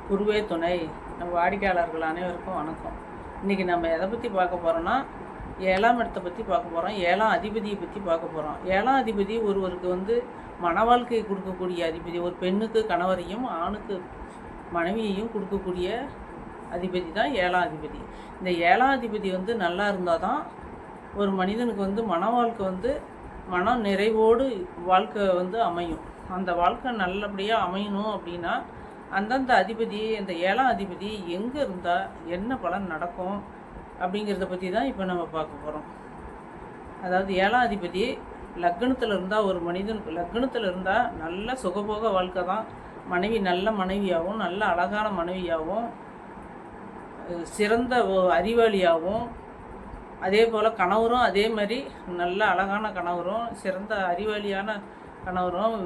குருவே துணை. நம்ம வாடிக்கையாளர்கள் அனைவருக்கும் வணக்கம். இன்றைக்கி நம்ம எதை பற்றி பார்க்க போகிறோன்னா, 7ஆம் இடத்தை பற்றி பார்க்க போகிறோம். 7ஆம் அதிபதியை பற்றி பார்க்க போகிறோம். 7ஆம் அதிபதி ஒருவருக்கு மன வாழ்க்கையை கொடுக்கக்கூடிய அதிபதி. ஒரு பெண்ணுக்கு கணவரையும் ஆணுக்கு மனைவியையும் கொடுக்கக்கூடிய அதிபதி தான் 7ஆம் அதிபதி. இந்த 7ஆம் அதிபதி நல்லா இருந்தால் தான் ஒரு மனிதனுக்கு மன வாழ்க்கை மன நிறைவோடு வாழ்க்கை அமையும். அந்த வாழ்க்கை நல்லபடியாக அமையணும் அப்படின்னா அந்தந்த அதிபதி, இந்த 7ஆம் அதிபதி எங்கே இருந்தால் என்ன பலன் நடக்கும் அப்படிங்கிறத பற்றி தான் இப்போ நம்ம பார்க்க போகிறோம். அதாவது 7ஆம் அதிபதி லக்னத்தில் இருந்தால், ஒரு மனிதனுக்கு லக்னத்தில் இருந்தால் நல்ல சுகபோக வாழ்க்கை தான். மனைவி நல்ல மனைவியாகவும், நல்ல அழகான மனைவியாகவும், சிறந்த அறிவாளியாகவும், அதே போல் கணவரும் அதே மாதிரி நல்ல அழகான கணவரும், சிறந்த அறிவாளியான கணவரும்,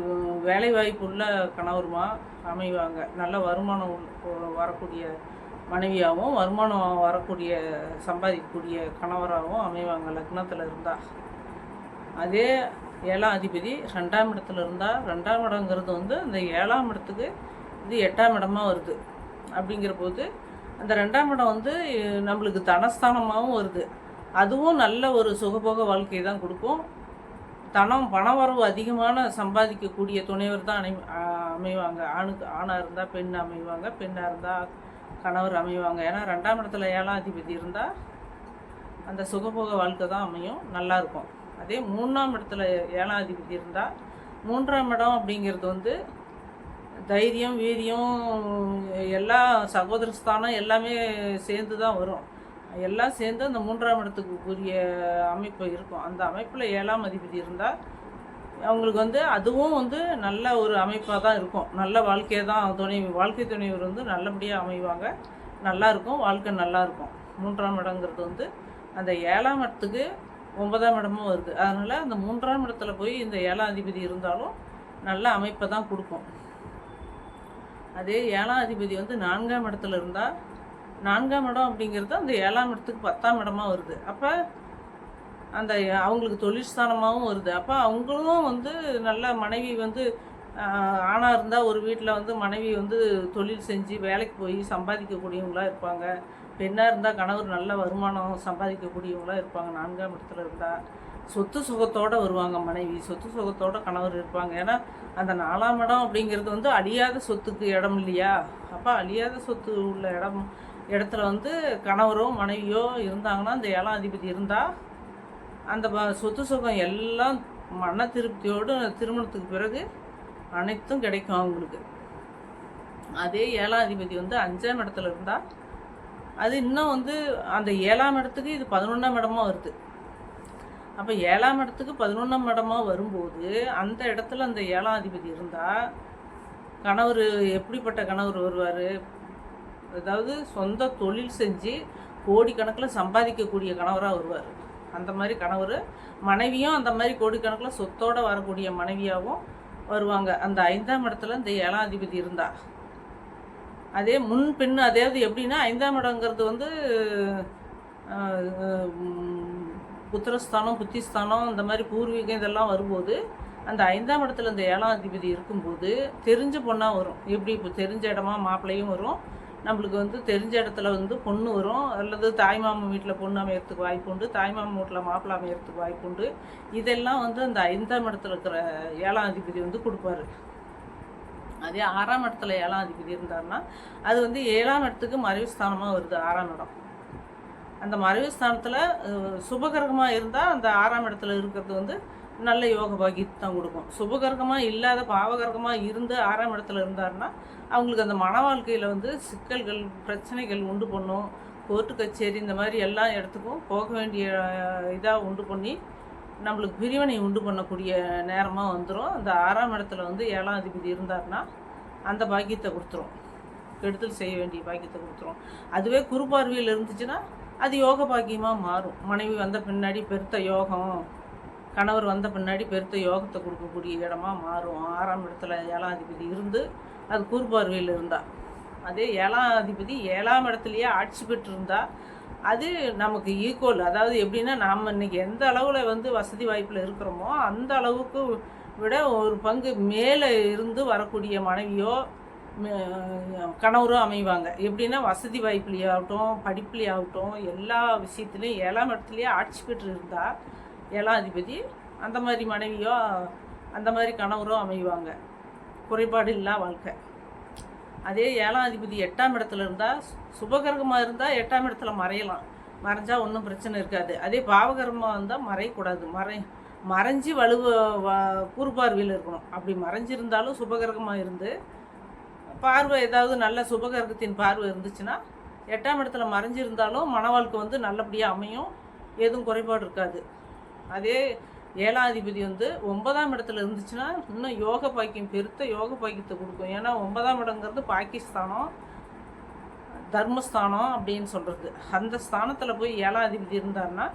வேலைவாய்ப்பு உள்ள கணவருமா அமைவாங்க. நல்ல வருமானம் வரக்கூடிய மனைவியாகவும், வருமானம் வரக்கூடிய சம்பாதிக்கக்கூடிய கணவராகவும் அமைவாங்க லக்னத்தில் இருந்தால். அதே 7ஆம் அதிபதி 2ஆம் இடத்துல இருந்தால், 2ஆம் இடங்கிறது அந்த 7ஆம் இடத்துக்கு 8ஆம் இடமாக வருது. அப்படிங்கிற போது அந்த 2ஆம் இடம் நம்மளுக்கு தனஸ்தானமாகவும் வருது. அதுவும் நல்ல ஒரு சுகபோக வாழ்க்கையை தான் கொடுக்கும். பணவரவு அதிகமான சம்பாதிக்கக்கூடிய துணைவர் தான் அமைவாங்க. ஆணாக இருந்தால் பெண் அமைவாங்க, பெண்ணாக இருந்தால் கணவர் அமைவாங்க. ஏன்னா 2ஆம் இடத்துல 7ஆம் அதிபதி இருந்தால் அந்த சுகபோக வாழ்க்கை தான் அமையும், நல்லாயிருக்கும். அதே 3ஆம் இடத்துல 7ஆம் அதிபதி இருந்தால், 3ஆம் இடம் அப்படிங்கிறது தைரியம், வீரியம், எல்லா சகோதரஸ்தானம் எல்லாமே சேர்ந்து தான் வரும். எல்லாம் சேர்ந்து அந்த 3ஆம் இடத்துக்கு உரிய அமைப்பு இருக்கும். அந்த அமைப்பில் 7ஆம் அதிபதி இருந்தால் அவங்களுக்கு அதுவும் நல்ல ஒரு அமைப்பாக தான் இருக்கும். நல்ல வாழ்க்கையை தான் வாழ்க்கை துணைவர் நல்லபடியாக அமைவாங்க. நல்லாயிருக்கும், வாழ்க்கை நல்லாயிருக்கும். 3ஆம் இடங்கிறது அந்த 7ஆம் இடத்துக்கு 9ஆம் இடமும் வருது. அதனால் அந்த 3ஆம் இடத்துல போய் இந்த 7ஆம் அதிபதி இருந்தாலும் நல்ல அமைப்பை தான் கொடுக்கும். அதே 7ஆம் அதிபதி 4ஆம் இடத்துல இருந்தால், 4ஆம் இடம் அப்படிங்கிறது அந்த 7ஆம் இடத்துக்கு 10ஆம் இடமா வருது. அப்போ அந்த அவங்களுக்கு தொழில் ஸ்தானமாகவும் வருது. அப்போ அவங்களும் நல்ல மனைவி ஆணாக இருந்தால் ஒரு வீட்டில் மனைவி தொழில் செஞ்சு வேலைக்கு போய் சம்பாதிக்கக்கூடியவங்களாக இருப்பாங்க. பெண்ணாக இருந்தால் கணவர் நல்ல வருமானம் சம்பாதிக்கக்கூடியவங்களாக இருப்பாங்க. 4ஆம் இடத்துல இருந்தால் சொத்து சுகத்தோடு வருவாங்க மனைவி, சொத்து சுகத்தோடு கணவர் இருப்பாங்க. ஏன்னா அந்த 4ஆம் இடம் அப்படிங்கிறது அழியாத சொத்துக்கு இடம் இல்லையா? அப்போ அழியாத சொத்து உள்ள இடத்துல கணவரோ மனைவியோ இருந்தாங்கன்னா, அந்த 7ஆம் அதிபதி இருந்தால் அந்த சொத்து சுகம் எல்லாம் மன திருப்தியோடு திருமணத்துக்கு பிறகு அனைத்தும் கிடைக்கும் அவங்களுக்கு. அதே 7ஆம் அதிபதி 5ஆம் இடத்துல இருந்தால் அது இன்னும் அந்த 7ஆம் இடத்துக்கு இது 11ஆம் இடமா வருது. அப்போ 7ஆம் இடத்துக்கு 11ஆம் இடமா வரும்போது அந்த இடத்துல அந்த 7ஆம் அதிபதி இருந்தால் கணவர் எப்படிப்பட்ட கணவர் வருவார்? அதாவது சொந்த தொழில் செஞ்சு கோடிக்கணக்கில் சம்பாதிக்கக்கூடிய கணவராக வருவார். அந்த மாதிரி கணவர். மனைவியும் அந்த மாதிரி கோடிக்கணக்கில் சொத்தோடு வரக்கூடிய மனைவியாகவும் வருவாங்க அந்த 5ஆம் இடத்துல இந்த 7ஆம் அதிபதி இருந்தால். அதே முன் பெண், அதாவது எப்படின்னா 5ஆம் இடங்கிறது புத்திரஸ்தானம், புத்திஸ்தானம், இந்த மாதிரி பூர்வீகம் இதெல்லாம் வரும்போது அந்த 5ஆம் இடத்துல இந்த 7ஆம் அதிபதி இருக்கும்போது தெரிஞ்ச பொண்ணாக வரும். எப்படி இப்போ தெரிஞ்ச இடமா மாப்பிள்ளையும் வரும், நம்மளுக்கு தெரிஞ்ச இடத்துல பொண்ணு வரும், அல்லது தாய்மாமன் வீட்டில் பொண்ணு அமையறதுக்கு வாய்ப்பு உண்டு, தாய்மாமன் வீட்டில் மாப்பிள்ளை அமையறதுக்கு வாய்ப்பு உண்டு. இதெல்லாம் அந்த 5ஆம் இடத்துல இருக்கிற 7ஆம் அதிபதி கொடுப்பாரு. அதே 6ஆம் இடத்துல 7ஆம் அதிபதி இருந்தாருன்னா அது 7ஆம் இடத்துக்கு மறைவு ஸ்தானமாக வருது. 6ஆம் இடம் அந்த மறைவு ஸ்தானத்தில் சுபகரகமாக இருந்தால் அந்த 6ஆம் இடத்துல இருக்கிறது நல்ல யோக பாக்கியத்தை தான் கொடுக்கும். சுபகரகமாக இல்லாத பாவகரகமாக இருந்து 6ஆம் இடத்துல இருந்தாருன்னா அவங்களுக்கு அந்த மன வாழ்க்கையில் சிக்கல்கள், பிரச்சனைகள் உண்டு பண்ணும். கோர்ட்டு கச்சேரி இந்த மாதிரி எல்லா இடத்துக்கும் போக வேண்டிய இதாக உண்டு பண்ணி நம்மளுக்கு பிரிவினை உண்டு பண்ணக்கூடிய நேரமாக வந்துடும். அந்த 6ஆம் இடத்துல 7ஆம் அதிபதி இருந்தார்னா அந்த பாக்கியத்தை கொடுத்துரும், கெடுதல் செய்ய வேண்டிய பாக்கியத்தை கொடுத்துரும். அதுவே குரு பார்வையில் இருந்துச்சுன்னா அது யோக பாக்கியமாக மாறும். மனைவி வந்த பின்னாடி பெருத்த யோகம், கணவர் வந்த பின்னாடி பெருத்த யோகத்தை கொடுக்கக்கூடிய இடமா மாறும். 6ஆம் இடத்துல 7ஆம் அதிபதி இருந்து அது குரு பார்வையில் இருந்தால். அதே 7ஆம் அதிபதி 7ஆம் இடத்துலையே ஆட்சி பெற்றிருந்தால் அது நமக்கு ஈக்குவல். அதாவது எப்படின்னா, நாம் இன்றைக்கி எந்த அளவில் வசதி வாய்ப்பில் இருக்கிறோமோ அந்த அளவுக்கு விட ஒரு பங்கு மேலே இருந்து வரக்கூடிய மனைவியோ கணவரும் அமைவாங்க. எப்படின்னா வசதி வாய்ப்புலேயாகட்டும், படிப்புலேயாகட்டும், எல்லா விஷயத்துலையும் 7ஆம் இடத்துலையே ஆட்சி பெற்று இருந்தால் 7ஆம் அதிபதி அந்த மாதிரி மனைவியோ அந்த மாதிரி கணவரும் அமைவாங்க. குறைபாடு இல்லா வாழ்க்கை. அதே 7ஆம் அதிபதி 8ஆம் இடத்துல இருந்தால், சுபகிரகமாக இருந்தால் 8ஆம் இடத்துல மறையலாம். மறைஞ்சால் ஒன்றும் பிரச்சனை இருக்காது. அதே பாவகரமாக இருந்தால் மறையக்கூடாது. மறைஞ்சி கூறுபார்வையில் இருக்கணும். அப்படி மறைஞ்சிருந்தாலும் சுபகிரகமாக இருந்து பார்வை ஏதாவது நல்ல சுபகிரகத்தின் பார்வை இருந்துச்சுன்னா 8ஆம் இடத்துல மறைஞ்சிருந்தாலும் மன வாழ்க்கை நல்லபடியாக அமையும். எதுவும் குறைபாடு இருக்காது. அதே 7ஆம் அதிபதி 9ஆம் இடத்துல இருந்துச்சுன்னா இன்னும் யோக பாக்கியம், பெருத்த யோக பாக்கியத்தை கொடுக்கும். ஏன்னா 9ஆம் இடங்கிறது பாகிஸ்தானம், தர்மஸ்தானம் அப்படின்னு சொல்கிறது. அந்த ஸ்தானத்தில் போய் 7ஆம் அதிபதி இருந்தாருன்னா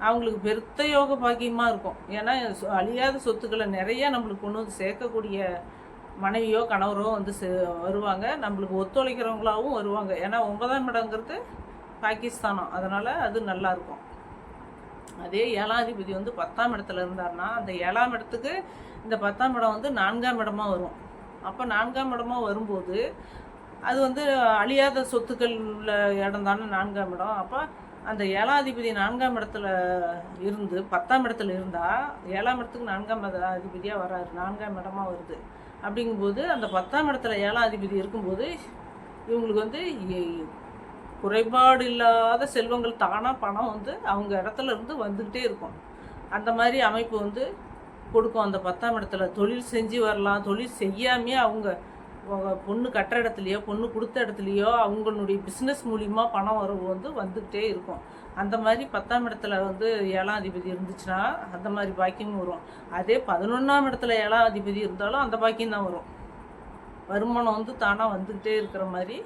அவங்களுக்கு பெருத்த யோக பாக்கியமாக இருக்கும். ஏன்னா அழியாத சொத்துக்களை நிறையா நம்மளுக்கு கொண்டு சேர்க்கக்கூடிய மனைவியோ கணவரோ வருவாங்க. நம்மளுக்கு ஒத்துழைக்கிறவங்களாகவும் வருவாங்க. ஏன்னா 9ஆம் இடங்கிறது பாகிஸ்தானம், அதனால் அது நல்லாயிருக்கும். அதே 7ஆம் அதிபதி 10ஆம் இடத்துல இருந்தார்னா அந்த 7ஆம் இடத்துக்கு இந்த 10ஆம் இடம் 4ஆம் இடமாக வரும். அப்போ 4ஆம் இடமாக வரும்போது அது அழியாத சொத்துக்கள் உள்ள இடம் தானே 4ஆம் இடம். அப்போ அந்த 7ஆம் அதிபதி 4ஆம் இடத்துல இருந்து 10ஆம் இடத்துல இருந்தால் 7ஆம் இடத்துக்கு 4ஆம் அதிபதியாக வராது, 4ஆம் இடமாக வருது. அப்படிங்கும்போது அந்த 10ஆம் இடத்துல 7ஆம் அதிபதி இருக்கும்போது இவங்களுக்கு குறைபாடு இல்லாத செல்வங்கள் தானாக பணம் அவங்க இடத்துல இருந்து வந்துக்கிட்டே இருக்கும். அந்த மாதிரி அமைப்பு கொடுக்கும். அந்த 10ஆம் இடத்துல தொழில் செஞ்சு வரலாம். தொழில் செய்யாமே அவங்க பொண்ணு கட்டுற இடத்துலையோ பொண்ணு கொடுத்த இடத்துலையோ அவங்களுடைய பிஸ்னஸ் மூலிமா பணம் வரவு வந்துக்கிட்டே இருக்கும். அந்த மாதிரி 10ஆம் இடத்துல 7ஆம் அதிபதி இருந்துச்சுன்னா அந்த மாதிரி பாக்கியமும் வரும். அதே 11ஆம் இடத்துல 7ஆம் அதிபதி இருந்தாலும் அந்த பாக்கியம் தான் வரும். வருமானம் தானாக வந்துக்கிட்டே இருக்கிற மாதிரி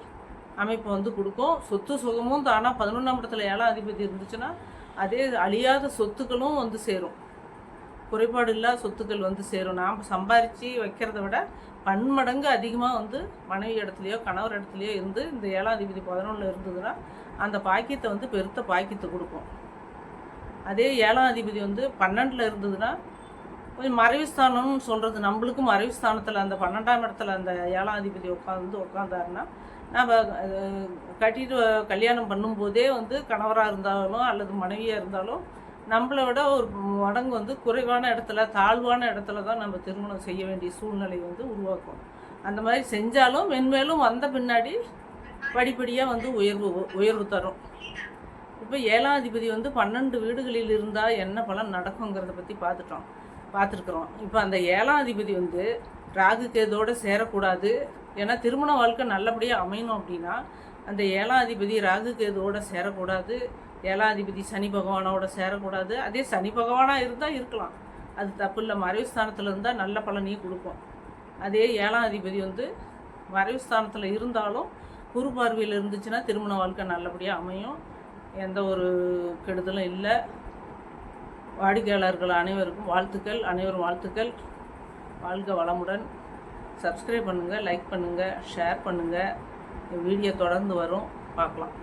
அமைப்பு கொடுக்கும். சொத்து சுகமும் தானாக 11ஆம் இடத்துல 7ஆம் அதிபதி இருந்துச்சுன்னா அதே அழியாத சொத்துக்களும் சேரும். குறைபாடு இல்லாத சொத்துக்கள் சேரும். நாம் சம்பாரித்து வைக்கிறத விட பன்மடங்கு அதிகமாக மனைவி இடத்துலையோ கணவர் இடத்துலையோ இருந்து இந்த 7ஆம் அதிபதி 11ல் இருந்ததுன்னா அந்த பாக்கியத்தை பெருத்த பாக்கியத்தை கொடுக்கும். அதே 7ஆம் அதிபதி 12ல் இருந்ததுன்னா கொஞ்சம் மறைவு ஸ்தானம்னு சொல்கிறது. நம்மளுக்கும் மறைவு ஸ்தானத்தில் அந்த 12ஆம் இடத்துல அந்த 7ஆம் அதிபதி உட்காந்தாருன்னா நம்ம கட்டிட்டு கல்யாணம் பண்ணும்போதே கணவராக இருந்தாலும் அல்லது மனைவியாக இருந்தாலும் நம்மளை விட ஒரு மடங்கு குறைவான இடத்துல தாழ்வான இடத்துல தான் நம்ம திருமணம் செய்ய வேண்டிய சூழ்நிலை உருவாக்கும். அந்த மாதிரி செஞ்சாலும் மென்மேலும் வந்த பின்னாடி படிப்படியாக உயர்வு தரும். இப்போ 7ஆம் அதிபதி 12 வீடுகளில் இருந்தால் என்ன பலன் நடக்குங்கிறத பற்றி பார்த்துருக்குறோம். இப்போ அந்த 7ஆம் அதிபதி ராகு கேதோடு சேரக்கூடாது. ஏன்னா திருமண வாழ்க்கை நல்லபடியாக அமையணும் அப்படின்னா அந்த 7ஆம் அதிபதி ராகு கேதோடு சேரக்கூடாது. 7ஆம் அதிபதி சனி பகவானோட சேரக்கூடாது. அதே சனி பகவானாக இருந்தால் இருக்கலாம், அது தப்பு இல்லை. மறைவு ஸ்தானத்தில் இருந்தால் நல்ல பலனையும் கொடுக்கும். அதே 7ஆம் அதிபதி மறைவு ஸ்தானத்தில் இருந்தாலும் குரு பார்வையில் இருந்துச்சுன்னா திருமண வாழ்க்கை நல்லபடியாக அமையும். எந்த ஒரு கெடுதலும் இல்லை. வாடிக்கையாளர்கள் அனைவருக்கும் வாழ்த்துக்கள். அனைவரும் வாழ்த்துக்கள். வாழ்க வளமுடன். சப்ஸ்கிரைப் பண்ணுங்கள், லைக் பண்ணுங்கள், ஷேர் பண்ணுங்கள். வீடியோ தொடர்ந்து வரும், பார்க்கலாம்.